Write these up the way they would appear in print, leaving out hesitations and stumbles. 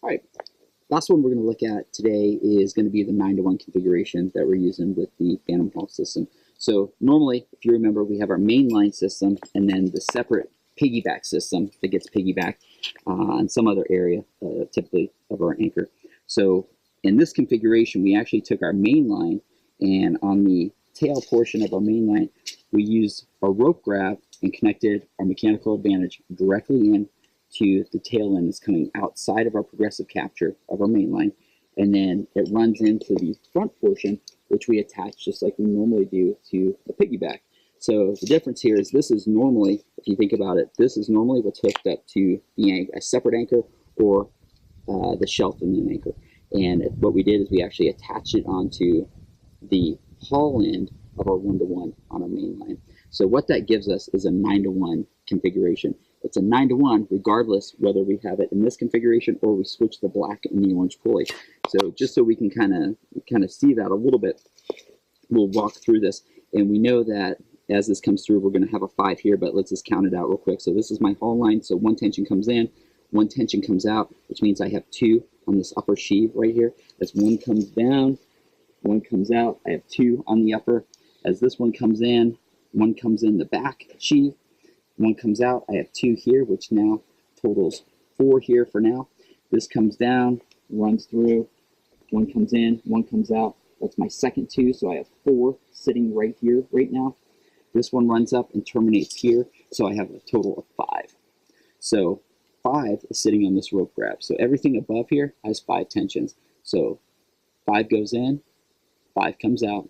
All right, last one we're going to look at today is going to be the 9-to-1 configuration that we're using with the Phantom Hall system. So normally, if you remember, we have our mainline system and then the separate piggyback system that gets piggybacked on some other area, typically of our anchor. So in this configuration, we actually took our mainline, and on the tail portion of our mainline, we used a rope grab and connected our mechanical advantage directly in to the tail end that's coming outside of our progressive capture of our main line, and then it runs into the front portion, which we attach just like we normally do to the piggyback. So the difference here is this is normally, if you think about it, this is normally what's hooked up to the a separate anchor or the shelf in an anchor. And what we did is we actually attached it onto the haul end of our 1-to-1 on our main line. So what that gives us is a 9-to-1 configuration. It's a 9-to-1 regardless whether we have it in this configuration or we switch the black and the orange pulley. So just so we can kind of see that a little bit, we'll walk through this. And we know that as this comes through, we're going to have a 5 here, but let's just count it out real quick. So this is my haul line. So 1 tension comes in, 1 tension comes out, which means I have 2 on this upper sheave right here. As 1 comes down, 1 comes out, I have 2 on the upper. As this one comes in, 1 comes in the back sheave, 1 comes out, I have 2 here, which now totals 4 here for now. This comes down, runs through, 1 comes in, 1 comes out. That's my second 2, so I have 4 sitting right here right now. This one runs up and terminates here, so I have a total of 5. So 5 is sitting on this rope grab. So everything above here has 5 tensions. So 5 goes in, 5 comes out,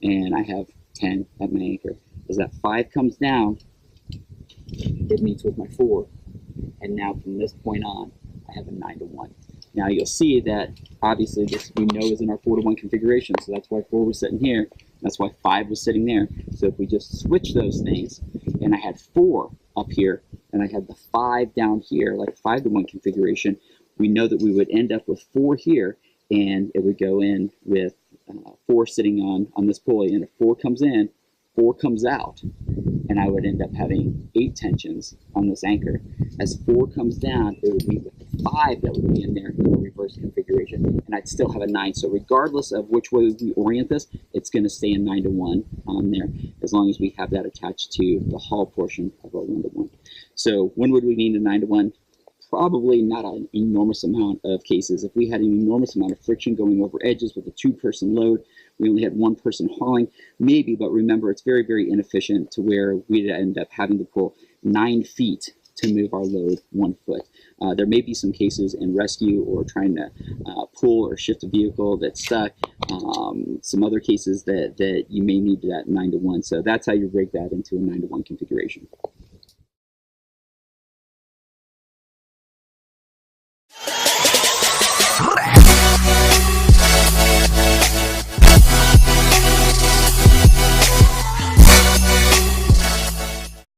and I have 10 at my anchor. As that 5 comes down, it meets with my 4, and now from this point on, I have a 9-to-1. Now you'll see that obviously this we know is in our 4-to-1 configuration, so that's why 4 was sitting here. That's why 5 was sitting there. So if we just switch those things, and I had 4 up here, and I had the 5 down here, like 5-to-1 configuration, we know that we would end up with 4 here, and it would go in with 4 sitting on this pulley. And if 4 comes in, 4 comes out, and I would end up having 8 tensions on this anchor. As 4 comes down, it would be with the 5 that would be in there in the reverse configuration, and I'd still have a 9. So regardless of which way we orient this, it's going to stay in 9-to-1 on there, as long as we have that attached to the hull portion of our 1-to-1. So when would we need a 9-to-1? Probably not an enormous amount of cases. If we had an enormous amount of friction going over edges with a 2-person load, we only had 1 person hauling, maybe, but remember, it's very, very inefficient to where we'd end up having to pull 9 feet to move our load 1 foot. There may be some cases in rescue or trying to pull or shift a vehicle that's stuck, some other cases that you may need that 9-to-1. So that's how you rig that into a 9-to-1 configuration.